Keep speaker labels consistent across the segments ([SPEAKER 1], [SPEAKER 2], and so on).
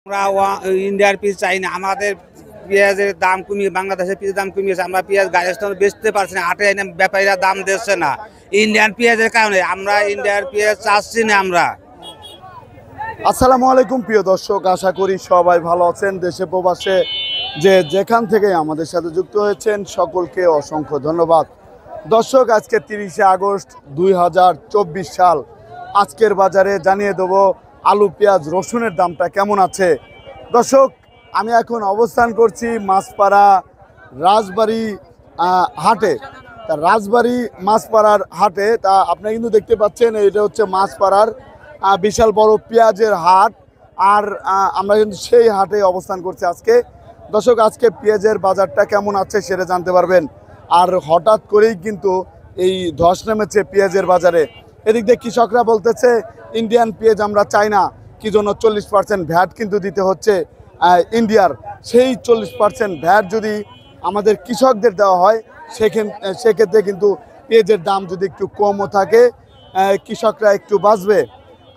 [SPEAKER 1] আমরা ইন্ডিয়ার পিস চাই না, আমাদের পেঁয়াজের দাম কমিয়ে, বাংলাদেশের পেঁয়াজের দাম কমিয়েছে। আমরা পেঁয়াজ গাড়ির বেচতে পারছি না, হাটে এনে ব্যাপারীরা দাম দিচ্ছে না ইন্ডিয়ান পেঁয়াজের কারণে। আমরা ইন্ডিয়ার পেঁয়াজ চাচ্ছি না আমরা।
[SPEAKER 2] আসসালামু আলাইকুম প্রিয় দর্শক, আশা করি সবাই ভালো আছেন। দেশে প্রবাসে যে যেখান থেকে আমাদের সাথে যুক্ত হয়েছেন সকলকে অসংখ্য ধন্যবাদ। দর্শক, আজকে 30শে আগস্ট 2024 সাল। আজকের বাজারে জানিয়ে দেবো আলু, পেঁয়াজ, রসুনের দামটা কেমন আছে। দর্শক, আমি এখন অবস্থান করছি মাছপাড়া রাজবাড়ি হাটে। তা রাজবাড়ি মাছপাড়ার হাটে, তা আপনারা কিন্তু দেখতে পাচ্ছেন এটা হচ্ছে মাছপাড়ার বিশাল বড় পেঁয়াজের হাট। আর আমরা কিন্তু সেই হাটে অবস্থান করছি আজকে। দর্শক, আজকে পেঁয়াজের বাজারটা কেমন আছে সেটা জানতে পারবেন। আর হঠাৎ করেই কিন্তু এই ধস নেমেছে পেঁয়াজের বাজারে। এদিক দিয়ে কৃষকরা বলতেছে ইন্ডিয়ান পেঁয়াজ আমরা চাই না, কি জন্য 40% ভ্যাট কিন্তু দিতে হচ্ছে ইন্ডিয়ার। সেই 40% ভ্যাট যদি আমাদের কৃষকদের দেওয়া হয় সেক্ষেত্রে কিন্তু পেঁয়াজের দাম যদি একটু কমও থাকে, কৃষকরা একটু বাঁচবে,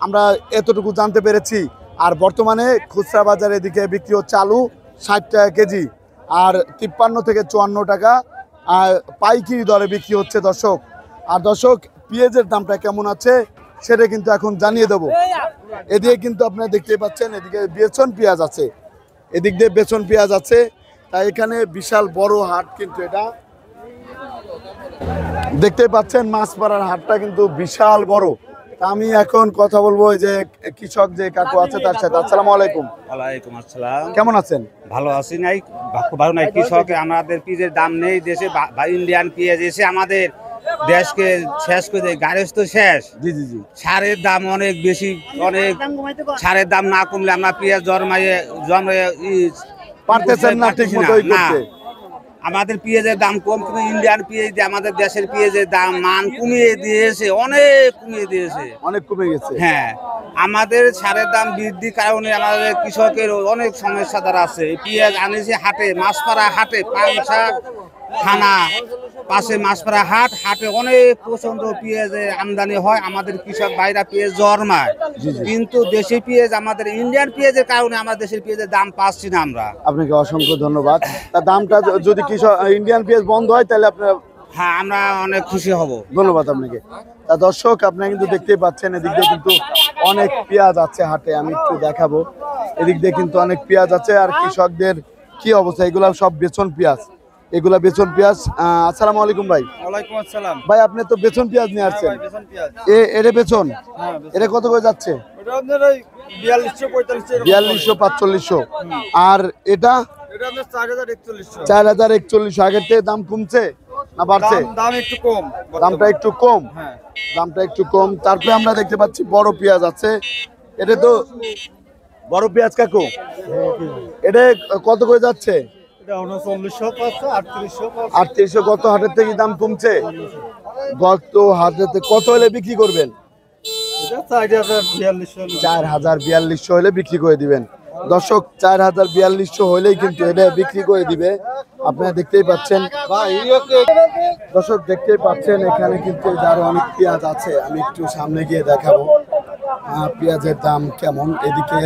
[SPEAKER 2] আমরা এতটুকু জানতে পেরেছি। আর বর্তমানে খুচরা বাজারে এদিকে বিক্রি হচ্ছে আলু 60 টাকা কেজি, আর 53 থেকে 54 টাকা পাইকারি দরে বিক্রি হচ্ছে দর্শক। আর দর্শক, পেঁয়াজের দামটা কেমন আছে সেটা কিন্তু এখন জানিয়ে দেবো। এদিকে কিন্তু আপনারা দেখতে পাচ্ছেন এদিকে বেচন পেঁয়াজ আছে, এদিক দিয়ে বেচন পেঁয়াজ আছে। তাই এখানে বিশাল বড় হাট, কিন্তু এটা দেখতে পাচ্ছেন মাছপাড়ার হাটটা কিন্তু বিশাল বড়। আমি এখন কথা বলবো যে কৃষক যে কাকু আছে তার সাথে। আসসালামু আলাইকুম।
[SPEAKER 1] ওয়ালাইকুম আসসালাম।
[SPEAKER 2] কেমন আছেন?
[SPEAKER 1] ভালো আছি, নাই ভালো নাই। কৃষক আমাদের পেঁয়াজের দাম নেই দেশে। ইন্ডিয়ান পেঁয়াজ এসে আমাদের দেশকে শেষ করে দেয়, গাড়ি তো শেষ।
[SPEAKER 2] জি জি জি।
[SPEAKER 1] সারের দাম অনেক বেশি, অনেক সারের দাম না কমলে আমরা পেঁয়াজ জন্মাইয়ে
[SPEAKER 2] পারতেছেন না ঠিক মতো করতে।
[SPEAKER 1] আমাদের পেঁয়াজের দাম কম, কিন্তু ইন্ডিয়ান পেঁয়াজ আমাদের দেশের পেঁয়াজের দাম মান কমিয়ে দিয়েছে, অনেক কমিয়ে দিয়েছে,
[SPEAKER 2] অনেক কমে গেছে।
[SPEAKER 1] হ্যাঁ, আমাদের সারের দাম বৃদ্ধির কারণে আমাদের কৃষকের অনেক সমস্যা দ্বারা আছে। পেঁয়াজ আনেছে হাটে, মাছপাড়া হাটে, পাংশা থানা পাশে মাছপাড়া হাটে অনেক প্রচন্ড পেঁয়াজের আমদানি হয়। আমাদের কৃষক ভাইরা পেঁয়াজ জন্মায়, কিন্তু দেশি পেঁয়াজ, আমাদের ইন্ডিয়ান পেঁয়াজের কারণে আমাদের দেশের পেঁয়াজের দাম পাচ্ছি না আমরা।
[SPEAKER 2] আপনাকে অসংখ্য ধন্যবাদ। তার দামটা যদি কৃষক ইন্ডিয়ান পেঁয়াজ বন্ধ হয় তাহলে আপনার,
[SPEAKER 1] হ্যাঁ, আমরা অনেক খুশি হব।
[SPEAKER 2] ধন্যবাদ আপনাকে। তা দর্শক, আপনারা কিন্তু দেখতেই পাচ্ছেন এদিক দিয়ে কিন্তু অনেক পেঁয়াজ আছে হাটে, আমি একটু দেখাবো। এদিক দিয়ে কিন্তু অনেক পেঁয়াজ আছে। আর কৃষকদের কি অবস্থা, এগুলা সব বেচন পেঁয়াজ, এগুলা বেচন পেঁয়াজ। আসসালামু আলাইকুম ভাই।
[SPEAKER 1] ওয়ালাইকুম আসসালাম।
[SPEAKER 2] ভাই, আপনি তো বেচন পেঁয়াজ নিয়ে আসছেন। এটা বেচন, এটা কত করে যাচ্ছে? 4200 4500। আর এটা 4041। আগের থেকে দাম কমছে না বাড়ছে?
[SPEAKER 1] দাম একটু কম,
[SPEAKER 2] দামটা একটু কম, দামটা একটু কম। তারপরে আমরা দেখতে পাচ্ছি বড় পেঁয়াজ আছে। এটা তো বড় পেঁয়াজ কাকু, এটা কত করে যাচ্ছে? 3800। গত হাটের থেকে দাম কমছে? গত হাটেতে কত হলে বিক্রি করবেন? 4042 হলে বিক্রি করে দিবেন। দর্শক, 4042 হলেই কিন্তু এটা বিক্রি করে দিবে। আপনারা দেখতেই পাচ্ছেন দর্শক, দেখতেই পাচ্ছেন এখানে কিন্তু আরো অনেক পেঁয়াজ আছে। আমি একটু সামনে গিয়ে দেখাবো পেঁয়াজের দাম কেমন। এদিকে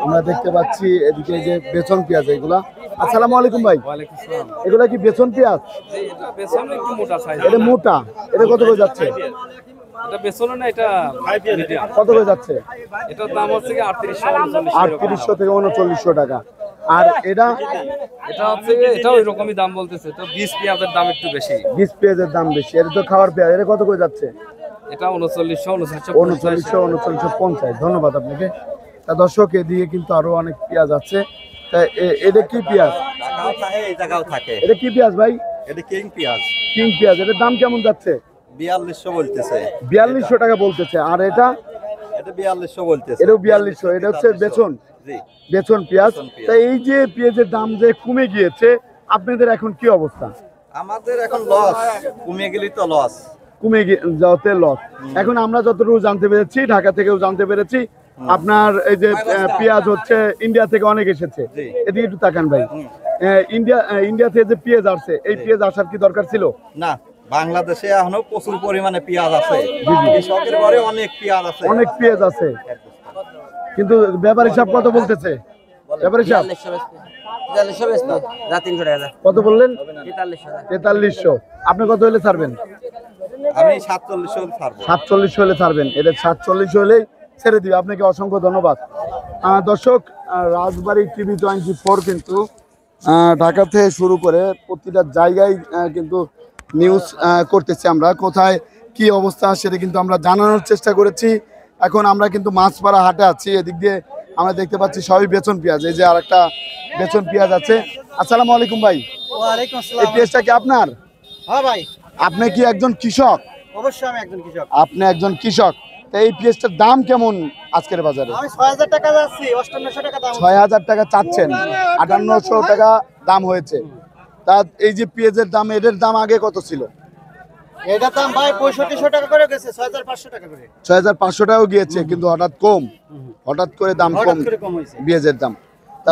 [SPEAKER 2] আমরা দেখতে পাচ্ছি এদিকে যে বেচন পেঁয়াজ এগুলা। আসসালামু আলাইকুম ভাই। এগুলা কি বেচন পেঁয়াজ? এটা মোটা, এটা কত করে যাচ্ছে? কত করে যাচ্ছে? 3800 থেকে 3900 টাকা। আর এটা
[SPEAKER 3] ওই রকমই দাম বলতেছে। তো 20 পেঁয়াজের দাম একটু বেশি।
[SPEAKER 2] 20 পেঁয়াজের দাম বেশি। এটা তো খাওয়ার পেঁয়াজ। এটা কত করে যাচ্ছে?
[SPEAKER 3] এটা 3950।
[SPEAKER 2] ধন্যবাদ আপনাকে। তা দর্শক, এদিকে কিন্তু আরো অনেক পেঁয়াজ আছে। তা এটা কি পেঁয়াজ? এটা কি পেঁয়াজ ভাই?
[SPEAKER 4] এটা কিং পেঁয়াজ।
[SPEAKER 2] কিং পেঁয়াজ। এটার দাম কেমন যাচ্ছে?
[SPEAKER 4] 4200 বলতেছে।
[SPEAKER 2] 4200 টাকা বলতেছে। আর এটা
[SPEAKER 4] 4200 বলতেছে।
[SPEAKER 2] এটাও 4200। এটা হচ্ছে বেচন, বেচন পেঁয়াজ। তা এই যে পেঁয়াজের দাম যে কমে গিয়েছে, আপনাদের এখন কি অবস্থা?
[SPEAKER 4] আমাদের এখন লস, কমে গেলি তো লস,
[SPEAKER 2] কমে যাওয়াতে লস। এখন আমরা যতটুকু জানতে পেরেছি, ঢাকা থেকেও জানতে পেরেছি, আপনার এই যে পেঁয়াজ হচ্ছে ইন্ডিয়া থেকে অনেক এসেছে। এদিকে একটু তাকান ভাই। ইন্ডিয়া থেকে যে পেঁয়াজ আসছে, এই পেঁয়াজ আসার কি দরকার ছিল?
[SPEAKER 4] না, বাংলাদেশে এখনো প্রচুর পরিমাণে পেঁয়াজ আছে। কৃষকের ঘরে অনেক পেঁয়াজ আছে,
[SPEAKER 2] অনেক পেঁয়াজ আছে, কিন্তু ব্যাপারী সাহেব কত বলতেছে? ব্যাপারী সাহেব
[SPEAKER 5] 4300
[SPEAKER 2] কত বললেন?
[SPEAKER 5] 4300
[SPEAKER 2] 4300। আপনি কত হলে ছাড়বেন?
[SPEAKER 4] আমি 47 ছাড়বো।
[SPEAKER 2] 47 হলে ছাড়বেন। এটা 47 হলেই ছেড়ে দিবে। আপনাকে অসংখ্য ধন্যবাদ। দর্শক, রাজবাড়ী টিভি 24 কিন্তু ঢাকা থেকে শুরু করে প্রতিটা জায়গায় কিন্তু নিউজ করতেছি। আমরা কোথায় কি অবস্থা সেটা কিন্তু আমরা জানানোর চেষ্টা করেছি। এখন আমরা কিন্তু মাছপাড়া হাটে আছি। এদিক দিয়ে আমরা দেখতে পাচ্ছি সবই বেচন পেঁয়াজ। এই যে আরেকটা বেচন পেঁয়াজ আছে। আসসালামু আলাইকুম ভাই।
[SPEAKER 6] ওয়ালাইকুম
[SPEAKER 2] এই
[SPEAKER 6] আসসালাম।
[SPEAKER 2] পেঁয়াজটা কি আপনার?
[SPEAKER 6] হ্যাঁ ভাই,
[SPEAKER 2] আপনি কি একজন কৃষক?
[SPEAKER 6] অবশ্যই আমি একজন কৃষক।
[SPEAKER 2] আপনি একজন কৃষক। তো এই পেঁয়াজটার দাম কেমন আজকের বাজারে?
[SPEAKER 6] আমি 6000 টাকা যাচ্ছি, 5800 টাকা দাম।
[SPEAKER 2] 6000 টাকা চাচ্ছেন, 5800 টাকা দাম হয়েছে। তা এই যে পেঁয়াজের দাম, এদের দাম আগে কত ছিল?
[SPEAKER 6] এটার দাম ভাই 6500 টাকা করে গেছে, 6500 টাকা করে।
[SPEAKER 2] 6500 টাকাও গিয়েছে, কিন্তু হঠাৎ কম, হঠাৎ করে দাম
[SPEAKER 6] হঠাৎ
[SPEAKER 2] কম
[SPEAKER 6] করে কম হয়েছে।
[SPEAKER 2] পেঁয়াজের দাম। তা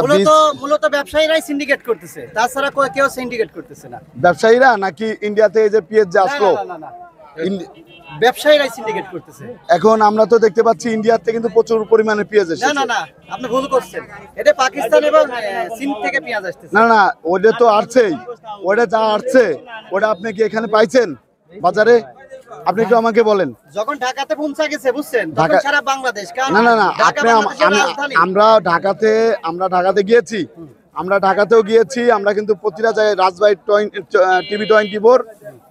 [SPEAKER 6] মূলত ব্যবসায়ীরাই সিন্ডিকেট করতেছে, তাছাড়া কেউ সিন্ডিকেট করতেছে না।
[SPEAKER 2] ব্যবসায়ীরা নাকি ইন্ডিয়াতে এই যে পেঁয়াজ যে আসলো,
[SPEAKER 6] না, না, না, না। ব্যবসায়ীরাই সিন্ডিকেট করতেছে।
[SPEAKER 2] এখন আমরা তো দেখতে পাচ্ছি ইন্ডিয়াতে কিন্তু প্রচুর পরিমাণে পেঁয়াজ
[SPEAKER 6] না,
[SPEAKER 2] এসেছে।
[SPEAKER 6] না, না, আপনি ভুল করছেন। এটা পাকিস্তান এবং চীন থেকে পেঁয়াজ আসতেছে।
[SPEAKER 2] না না, ওটা তো আসছেই। ওটা যা আসছে ওটা আপনি কি এখানে পাইছেন বাজারে? আপনি একটু আমাকে বলেন।
[SPEAKER 6] যখন ঢাকাতে পৌঁছা গেছে, বুঝছেন, তখন সারা বাংলাদেশ। কারণ
[SPEAKER 2] না না না,
[SPEAKER 6] ঢাকা
[SPEAKER 2] আপনি
[SPEAKER 6] বাংলাদেশের রাজধানী।
[SPEAKER 2] আমরা ঢাকাতে গিয়েছি, আমরা ঢাকাতেও গিয়েছি। আমরা কিন্তু প্রতিটা জায়গায় রাজবাড়ী টিভি 24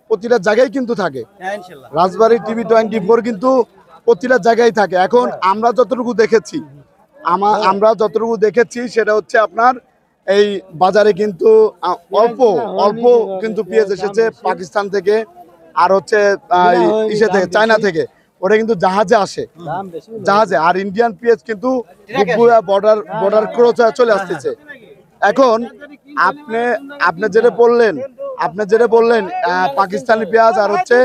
[SPEAKER 2] প্রতিটা জায়গায় কিন্তু থাকে।
[SPEAKER 6] হ্যাঁ, ইনশাআল্লাহ।
[SPEAKER 2] রাজবাড়ী টিভি 24 কিন্তু প্রতিটা জায়গায় থাকে। এখন আমরা যতটুকু দেখেছি সেটা হচ্ছে আপনার এই বাজারে কিন্তু অল্প অল্প কিন্তু পেঁয়াজ এসেছে পাকিস্তান থেকে, আর হচ্ছে ইসে থেকে, চায়না থেকে। ওটা কিন্তু জাহাজে আসে, জাহাজে। আর ইন্ডিয়ান পেঁয়াজ কিন্তু বর্ডার ক্রস চলে আসতেছে। এখন আপনি যেটা বললেন পাকিস্তানি পেঁয়াজ আর হচ্ছে,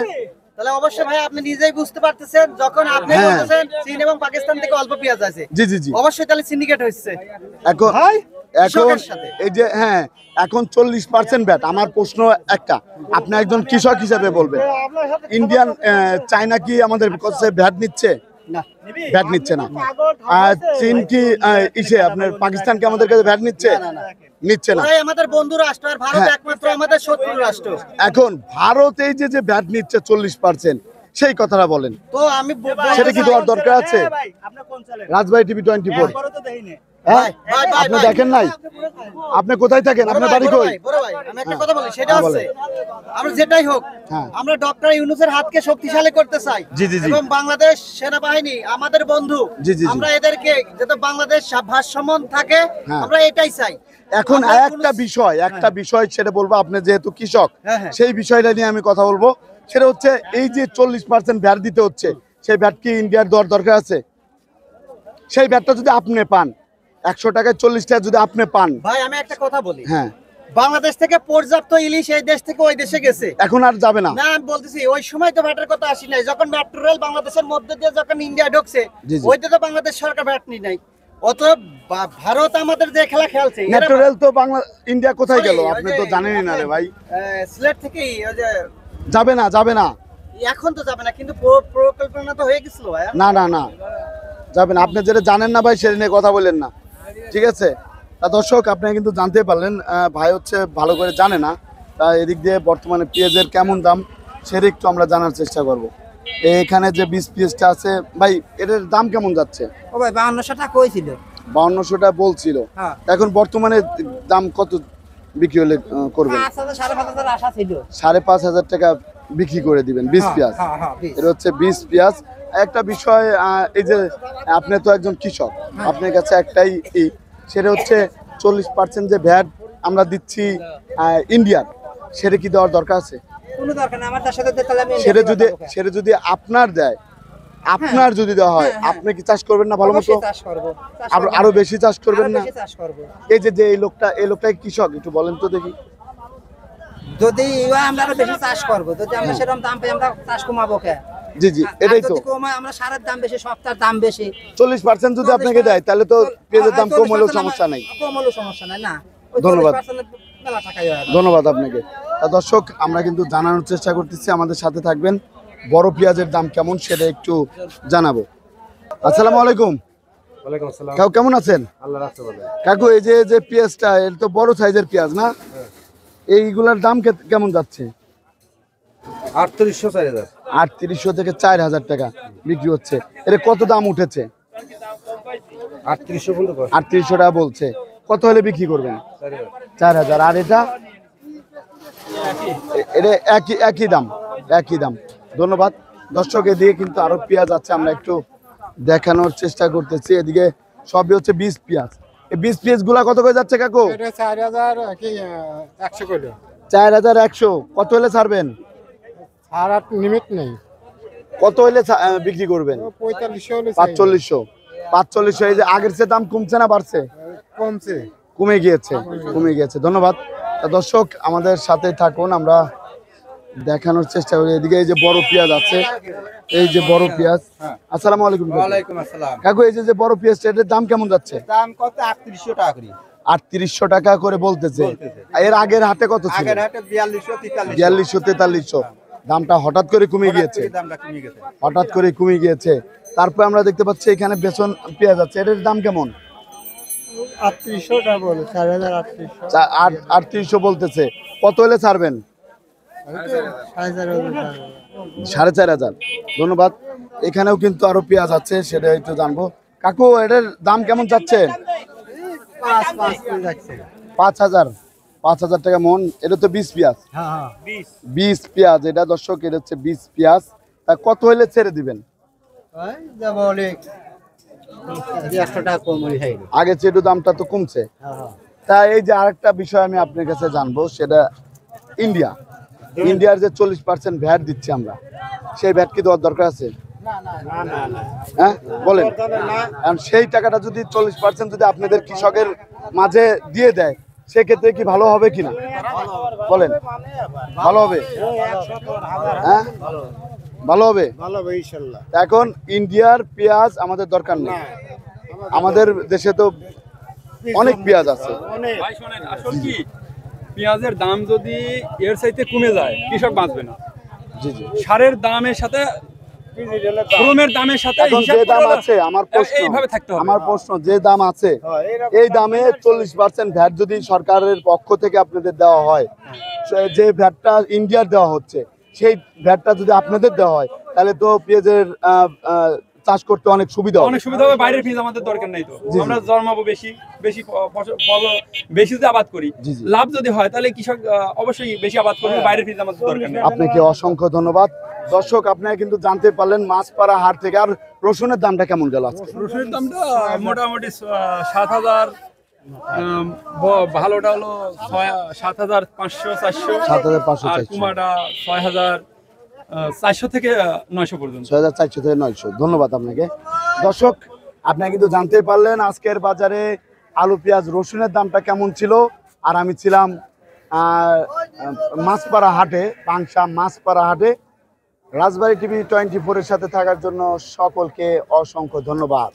[SPEAKER 6] তাহলে অবশ্যই ভাই আপনি নিজেই বুঝতে পারতেছেন, যখন আপনি বলতেছেন চীন এবং পাকিস্তান থেকে অল্প পেঁয়াজ আছে,
[SPEAKER 2] জি জি জি,
[SPEAKER 6] অবশ্যই তাহলে সিন্ডিকেট হচ্ছে।
[SPEAKER 2] এখন এই যে হ্যাঁ, এখন 40% ভ্যাট। আমার প্রশ্ন একটা, আপনি একজন কৃষক হিসেবে বলবেন, ইন্ডিয়ান চায়না কি আমাদের কাছে ভ্যাট নিচ্ছে?
[SPEAKER 6] না,
[SPEAKER 2] ভ্যাট নিচ্ছে না। আর চীন কি আপনার পাকিস্তান কি আমাদের কাছে ভ্যাট নিচ্ছে? নিচ্ছে না।
[SPEAKER 6] ওরাই আমাদের বন্ধু রাষ্ট্র, আর ভারত একমাত্র আমাদের শত্রু রাষ্ট্র।
[SPEAKER 2] এখন ভারত এই যে ভ্যাট নিচ্ছে 40%, সেই কথাটা বলেন।
[SPEAKER 6] তো আমি
[SPEAKER 2] সেটা কি দেওয়ার দরকার আছে? রাজবাড়ী টিভি 24 আপনি দেখেন নাই? আপনি কোথায় থাকেন? আপনার বাড়ি কই?
[SPEAKER 6] বড় ভাই, আমি একটা কথা বলি, সেটা হচ্ছে আমরা যেটাই হোক, আমরা ডক্টর ইউনূসের হাতকে শক্তিশালী করতে চাই।
[SPEAKER 2] জি, জি, জি।
[SPEAKER 6] এবং বাংলাদেশ সেনাবাহিনী আমাদের বন্ধু,
[SPEAKER 2] জি, জি, জি।
[SPEAKER 6] আমরা এদেরকে যাতে বাংলাদেশ ভারসাম্য থাকে, আমরা এটাই চাই।
[SPEAKER 2] এখন একটা বিষয় সেটা বলবো, আপনি যেহেতু কৃষক, সেই বিষয়টা নিয়ে আমি কথা বলবো। সেটা হচ্ছে এই যে 40% ভ্যাট দিতে হচ্ছে, সেই ভ্যাট কি ইন্ডিয়ার দেওয়ার দরকার আছে? সেই ভ্যাটটা যদি আপনি পান, 100 টাকায় 40 টাকা যদি আপনি পান।
[SPEAKER 6] ভাই আমি একটা কথা বলি,
[SPEAKER 2] হ্যাঁ,
[SPEAKER 6] বাংলাদেশ থেকে পর্যাপ্ত ইলিশ এই দেশ থেকে ওই দেশে গেছে,
[SPEAKER 2] এখন আর যাবে না।
[SPEAKER 6] না আমি বলতেছি ওই সময় তো ভ্যাটের কথা আসি নাই। যখন মেট্রো রেল বাংলাদেশের মধ্যে দিয়ে যখন ইন্ডিয়া ঢুকছে, ওইটা তো বাংলাদেশ সরকার ভ্যাট নি নাই। অত ভারত আমাদের যে খেলা খেলছে,
[SPEAKER 2] মেট্রো রেল তো ইন্ডিয়া কোথায় গেল আপনি তো জানেনই না রে ভাই।
[SPEAKER 6] সিলেট থেকেই
[SPEAKER 2] যাবে না
[SPEAKER 6] এখন তো যাবে না, কিন্তু পরিকল্পনা তো হয়ে গেছিল ভাই।
[SPEAKER 2] না না না, যাবেন। আপনি যেটা জানেন না ভাই, সেটা নিয়ে কথা বলেন না, ঠিক আছে? তা দর্শক, আপনি কিন্তু জানতে পারলেন ভাই হচ্ছে ভালো করে জানে না। তা এদিক দিয়ে বর্তমানে পেঁয়াজের কেমন দাম সেটা একটু আমরা জানার চেষ্টা করব। এখানে যে 20 পেঁয়াজটা আছে ভাই, এটার দাম কেমন যাচ্ছে?
[SPEAKER 5] ও ভাই 5200 টাকা কইছিল।
[SPEAKER 2] 5200 টাকা বলছিল, এখন বর্তমানে দাম কত বিক্রি হলে করবেন?
[SPEAKER 5] 5,000 আশা ছিল।
[SPEAKER 2] 5,500 টাকা বিক্রি করে দিবেন 20 পেঁয়াজ। এটা হচ্ছে 20 পেঁয়াজ। একটা বিষয়, এই যে আপনি তো একজন কৃষক, আপনার কাছে একটাই সেটা হচ্ছে 40% যে ভ্যাট আমরা দিচ্ছি ইন্ডিয়ার, সেটা কি দেওয়ার দরকার আছে?
[SPEAKER 5] কোনো দরকার না, আমার তার সাথে তাহলে আমি
[SPEAKER 2] সেটা যদি আপনার দেয়, আপনার যদি দেওয়া হয়, আপনি কি চাষ করবেন না ভালো মতো?
[SPEAKER 5] চাষ করব,
[SPEAKER 2] আরো বেশি চাষ করবেন না?
[SPEAKER 5] বেশি চাষ করব।
[SPEAKER 2] এই যে এই লোকটা কৃষক, একটু বলেন তো দেখি।
[SPEAKER 5] যদি আমরা আরো বেশি চাষ করব, যদি আমরা সেরকম দাম পাই, আমরা চাষ কমাবো কে?
[SPEAKER 2] জি জি, এটাই তো।
[SPEAKER 5] আমরা সারের দাম বেশি, সবটার দাম বেশি।
[SPEAKER 2] 40% যদি আপনাকে দেয়, তাহলে তো পেঁয়াজের দাম কম হলেও সমস্যা নাই।
[SPEAKER 5] কম হলেও সমস্যা নাই না।
[SPEAKER 2] ধন্যবাদ,
[SPEAKER 5] 40% মেলা টাকাই হয়।
[SPEAKER 2] ধন্যবাদ আপনাকে। দর্শক, আমরা কিন্তু জানানোর চেষ্টা করতেছি, আমাদের সাথে থাকবেন। বড় পেঁয়াজের দাম কেমন সেটা একটু জানাবো। আসসালামু আলাইকুম।
[SPEAKER 3] ওয়ালাইকুম আসসালাম।
[SPEAKER 2] কাকু কেমন আছেন?
[SPEAKER 3] আল্লাহ রাখতে বলে।
[SPEAKER 2] কাকু এই যে পেঁয়াজটা এর তো বড় সাইজের পেঁয়াজ না, এইগুলার দাম কেমন যাচ্ছে?
[SPEAKER 1] 3800 4000
[SPEAKER 2] 3800 থেকে 4000 টাকা বিক্রি হচ্ছে। এর কত দাম উঠেছে?
[SPEAKER 1] 3800 বলতে
[SPEAKER 2] 3800 টাকা বলছে। কত হলে বিক্রি করবেন? 4000। আর এটা এটা একই দাম, একই দাম। ধন্যবাদ। দর্শক এদিকে কিন্তু আরো পেঁয়াজ আছে, আমরা একটু দেখানোর চেষ্টা করতেছি। এদিকে সবই হচ্ছে 20 পেঁয়াজ। এই 20 পেঁয়াজ গুলা কত করে যাচ্ছে কাকু?
[SPEAKER 6] 4100 করে
[SPEAKER 2] 4100। কত হলে ছাড়বেন?
[SPEAKER 6] আর লিমিট নেই,
[SPEAKER 2] কত হলে বিক্রি করবেন?
[SPEAKER 6] 4500 হলে
[SPEAKER 2] 4500। 4500। এই যে আগের চেয়ে দাম কমছে না বাড়ছে?
[SPEAKER 6] কমছে।
[SPEAKER 2] কমে গিয়েছে, কমে গিয়েছে। ধন্যবাদ। তা দর্শক আমাদের সাথে থাকুন, আমরা দেখানোর চেষ্টা করি। এদিকে এই যে বড় পেঁয়াজ আছে, এই যে বড় পেঁয়াজ। আসসালামু আলাইকুম কাকু।
[SPEAKER 1] ওয়ালাইকুম আসসালাম।
[SPEAKER 2] কাকু এই যে বড় পেঁয়াজটা, এটার দাম কেমন যাচ্ছে?
[SPEAKER 1] দাম কত? 3800 টাকা করে।
[SPEAKER 2] 3800 টাকা করে বলতেছে। এর আগের হাটে কত ছিল?
[SPEAKER 1] আগের হাটে 4200 4300
[SPEAKER 2] 4200 4300। দামটা হঠাৎ করে কমে গিয়েছে,
[SPEAKER 1] দামটা কমে গেছে।
[SPEAKER 2] হঠাৎ করে কমে গিয়েছে। তারপর আমরা দেখতে পাচ্ছি এখানে বেসন পেঁয়াজ আছে, এটার দাম কেমন?
[SPEAKER 6] 3800 টাকা বলে 4800
[SPEAKER 2] 3800 বলতেছে। কত হলে ছাড়বেন? 4500। ধন্যবাদ। এখানেও কিন্তু আরো পেঁয়াজ আছে, সেটা একটু জানবো। কাকু এটার দাম কেমন চাচ্ছে? 5000 টাকা মন। এটা তো 20 পেঁয়াজ। 20 পেঁয়াজ এটা দর্শক, এটা হচ্ছে 20 পেঁয়াজ। তা কত হইলে ছেড়ে দিবেন? আগে চেয়ে একটু দামটা তো কমছে। তা এই যে আরেকটা বিষয় আমি আপনার কাছে জানবো, সেটা ইন্ডিয়ার যে 40% ভ্যাট দিচ্ছি আমরা, সেই ভ্যাট কি দেওয়ার দরকার আছে? হ্যাঁ বলেন। কারণ সেই টাকাটা যদি 40% যদি আপনাদের কৃষকের মাঝে দিয়ে দেয়, সেক্ষেত্রে কি ভালো হবে কিনা বলেন? ভালো হবে? হ্যাঁ ভালো হবে।
[SPEAKER 6] ইনশাআল্লাহ।
[SPEAKER 2] এখন ইন্ডিয়ার পেঁয়াজ আমাদের দরকার নেই, আমাদের দেশে তো অনেক পেঁয়াজ আছে।
[SPEAKER 3] ভাই শোনেন, আসল কি পেঁয়াজের দাম যদি এর চাইতে কমে যায় কৃষক বাঁচবে না।
[SPEAKER 2] জি জি।
[SPEAKER 3] সারের দামের সাথে শ্রমের দামের সাথে
[SPEAKER 2] এখন
[SPEAKER 3] হিসাব
[SPEAKER 2] যে দাম
[SPEAKER 3] করে
[SPEAKER 2] আছে, আমার
[SPEAKER 3] এইভাবে থাকতে হবে।
[SPEAKER 2] প্রশ্ন যে দাম আছে, এই দামে 40% ভ্যাট যদি সরকারের পক্ষ থেকে আপনাদের দেওয়া হয়, যে ভ্যাটটা ইন্ডিয়ার দেওয়া হচ্ছে, সেই ভ্যাটটা যদি আপনাদের দেওয়া হয়, তাহলে তো পেঁয়াজের চাষ করতে অনেক সুবিধা হবে।
[SPEAKER 3] অনেক সুবিধা হবে। বাইরের পেঁয়াজ আমাদের দরকার নাই তো।
[SPEAKER 2] জি, জি।
[SPEAKER 3] আমরা জন্মাবো বেশি বেশি ফল বেশি যদি আবাদ করি,
[SPEAKER 2] জি, জি।
[SPEAKER 3] লাভ যদি হয়, তাহলে কৃষক অবশ্যই বেশি আবাদ করবে। বাইরের পেঁয়াজ আমাদের দরকার নেই।
[SPEAKER 2] আপনাকে অসংখ্য ধন্যবাদ। দর্শক আপনারা কিন্তু জানতে পারলেন মাছপাড়া হাট থেকে। আর রসুনের দামটা কেমন গেল আজকে?
[SPEAKER 3] রসুনের দামটা মোটামুটি 7000, ভালোটা হলো 7500 400,
[SPEAKER 2] 7500
[SPEAKER 3] আর
[SPEAKER 2] 400।
[SPEAKER 3] কুমাটা 6400 থেকে 900 পর্যন্ত।
[SPEAKER 2] 6400 থেকে 900। ধন্যবাদ আপনাকে। দর্শক আপনারা কিন্তু জানতে পারলেন আজকের বাজারে আলু পেঁয়াজ রসুনের দামটা কেমন ছিল। আর আমি ছিলাম মাছপাড়া হাটে, পাংশা মাছপাড়া হাটে। রাজবাড়ী টিভি 24 এর সাথে থাকার জন্য সকলকে অসংখ্য ধন্যবাদ।